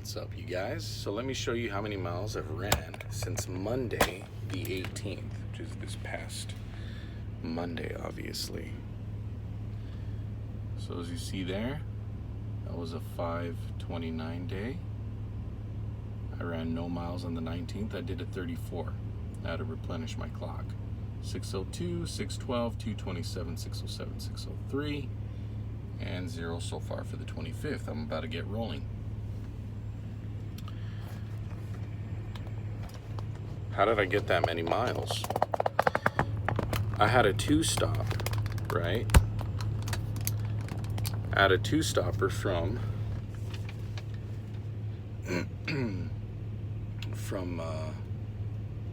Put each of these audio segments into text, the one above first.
What's up, you guys? So let me show you how many miles I've ran since Monday the 18th, which is this past Monday, obviously. So as you see there, that was a 5:29 day. I ran no miles on the 19th. I did a 34. I had to replenish my clock. 6:02, 6:12, 2:27, 6:07, 6:03, and 0 so far for the 25th. I'm about to get rolling. How did I get that many miles? I had a two-stop, right? I had a two-stopper from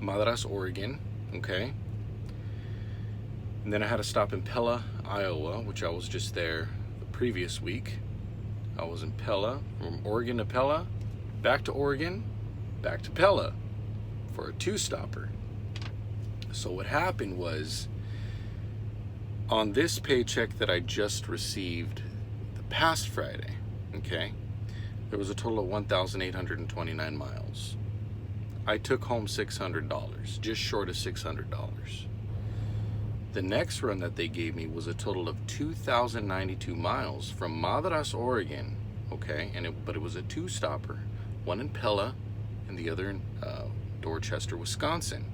Mliles, Oregon, okay? And then I had a stop in Pella, Iowa, which I was just there the previous week. I was in Pella, from Oregon to Pella, back to Oregon, back to Pella for a two-stopper. So what happened was, on this paycheck that I just received the past Friday, okay, there was a total of 1,829 miles. I took home $600, just short of $600. The next run that they gave me was a total of 2,092 miles from Mliles, Oregon, okay, but it was a two-stopper, one in Pella and the other in Dorchester, Wisconsin.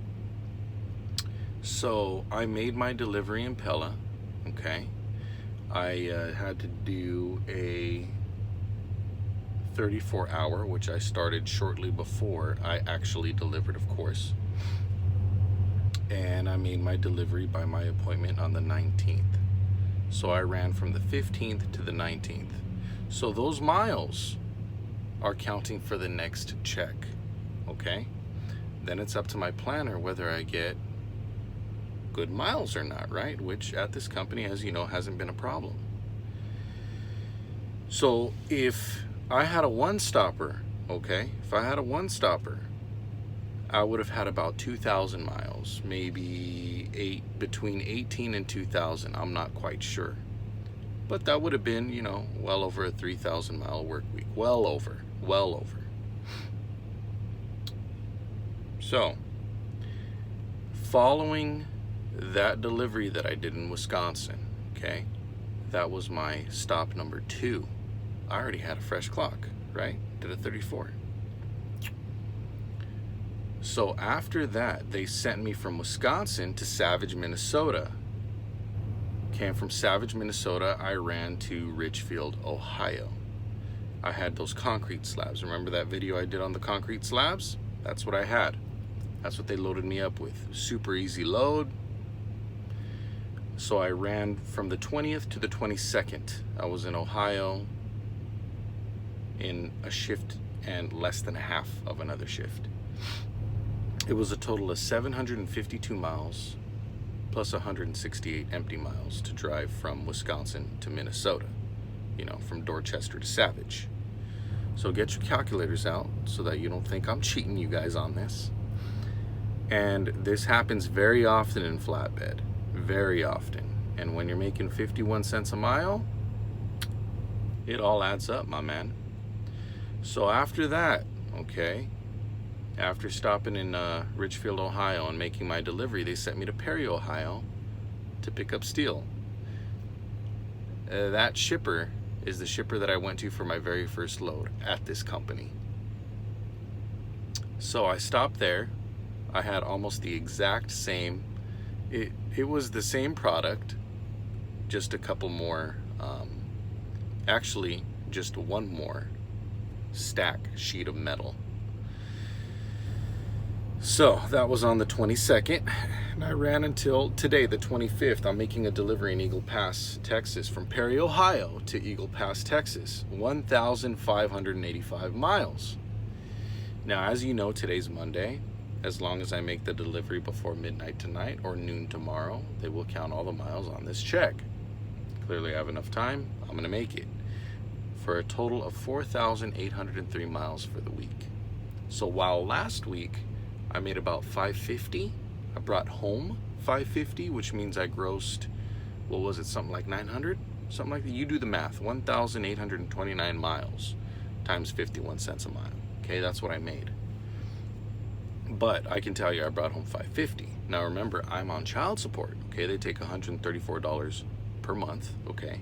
So I made my delivery in Pella, okay. I had to do a 34-hour, which I started shortly before I actually delivered, of course. And I made my delivery by my appointment on the 19th. So I ran from the 15th to the 19th. So those miles are counting for the next check, okay? Then it's up to my planner whether I get good miles or not, right? Which at this company, as you know, hasn't been a problem. So if I had a one-stopper, okay? If I had a one-stopper, I would have had about 2,000 miles, maybe between 18 and 2,000. I'm not quite sure. But that would have been, you know, well over a 3,000 mile work week. Well over. So, following that delivery that I did in Wisconsin, okay, that was my stop number 2. I already had a fresh clock, right? Did a 34. So after that, they sent me from Wisconsin to Savage, Minnesota. Came from Savage, Minnesota, I ran to Richfield, Ohio. I had those concrete slabs. Remember that video I did on the concrete slabs? That's what I had. That's what they loaded me up with. Super easy load. So I ran from the 20th to the 22nd. I was in Ohio in a shift and less than half of another shift. It was a total of 752 miles plus 168 empty miles to drive from Wisconsin to Minnesota, you know, from Dorchester to Savage. So get your calculators out so that you don't think I'm cheating you guys on this. And this happens very often in Flatbed, very often. And when you're making 51 cents a mile, it all adds up, my man. So after that, okay, after stopping in Richfield, Ohio and making my delivery, they sent me to Perry, Ohio to pick up steel. That shipper is the shipper that I went to for my very first load at this company. So I stopped there. I had almost the exact same, it was the same product, just a couple more, actually just one more stack sheet of metal. So that was on the 22nd, and I ran until today, the 25th. I'm making a delivery in Eagle Pass, Texas, from Perry, Ohio to Eagle Pass, Texas, 1,585 miles. Now, as you know, today's Monday. As long as I make the delivery before midnight tonight or noon tomorrow, they will count all the miles on this check. Clearly I have enough time. I'm going to make it for a total of 4,803 miles for the week. So while last week I made about 550, I brought home 550, which means I grossed, what was it, something like 900? Something like that. You do the math. 1,829 miles times 51 cents a mile. Okay, that's what I made. But I can tell you I brought home $550. Now remember, I'm on child support. Okay, they take $134 per month. Okay,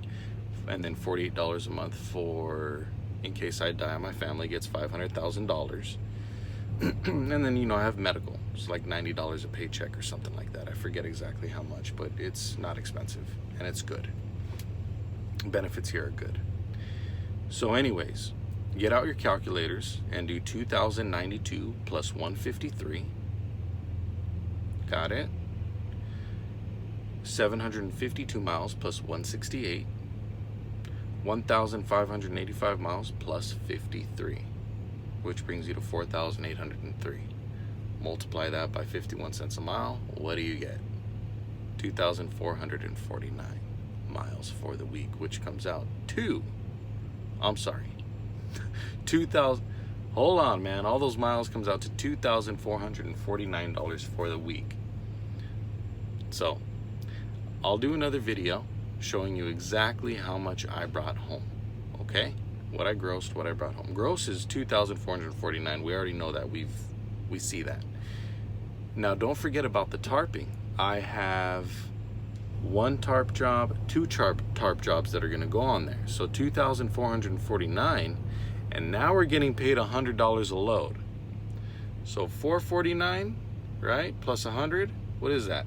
and then $48 a month for, in case I die, my family gets $500,000. And then, you know, I have medical. It's like $90 a paycheck or something like that. I forget exactly how much, but it's not expensive and it's good. Benefits here are good. So anyways, get out your calculators and do 2,092 plus 153. Got it? 752 miles plus 168. 1,585 miles plus 53, which brings you to 4,803. Multiply that by 51 cents a mile. What do you get? 2,449 miles for the week, which comes out to, I'm sorry, 2,000, hold on, man. All those miles comes out to $2,449 for the week. So I'll do another video showing you exactly how much I brought home. Okay, what I grossed, what I brought home. Gross is 2,449. We already know that. We see that. Now don't forget about the tarping. I have one tarp job, two tarp jobs that are going to go on there. So 2,449, and now we're getting paid $100 a load. So 449, right? Plus 100. What is that?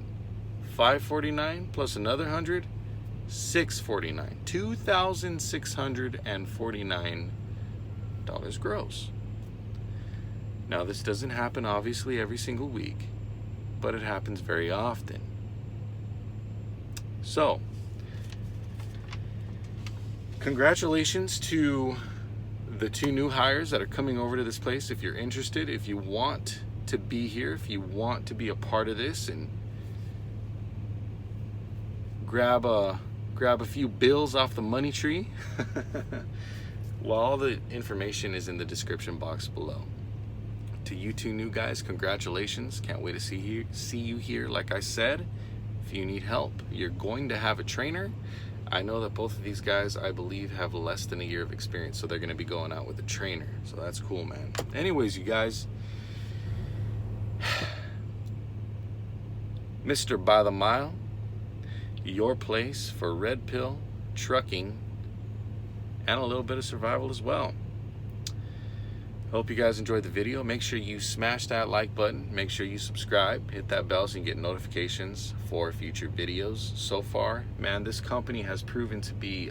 549 plus another 100. 649. $2,649 gross. Now this doesn't happen obviously every single week, but it happens very often. So congratulations to the two new hires that are coming over to this place. If you're interested, if you want to be here, if you want to be a part of this and grab a few bills off the money tree, well, all the information is in the description box below. To you two new guys, congratulations. Can't wait to see you here. Like I said, if you need help, you're going to have a trainer. I know that both of these guys, I believe, have less than a year of experience, so they're going to be going out with a trainer. So that's cool, man. Anyways, you guys, Mr. By the Mile, your place for red pill, trucking, and a little bit of survival as well. Hope you guys enjoyed the video. Make sure you smash that like button. Make sure you subscribe. Hit that bell so you can get notifications for future videos. So far, man, this company has proven to be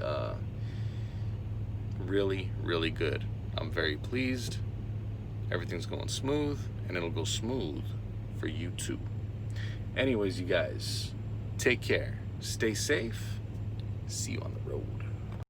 really, really good. I'm very pleased. Everything's going smooth, and it'll go smooth for you too. Anyways, you guys, take care. Stay safe. See you on the road.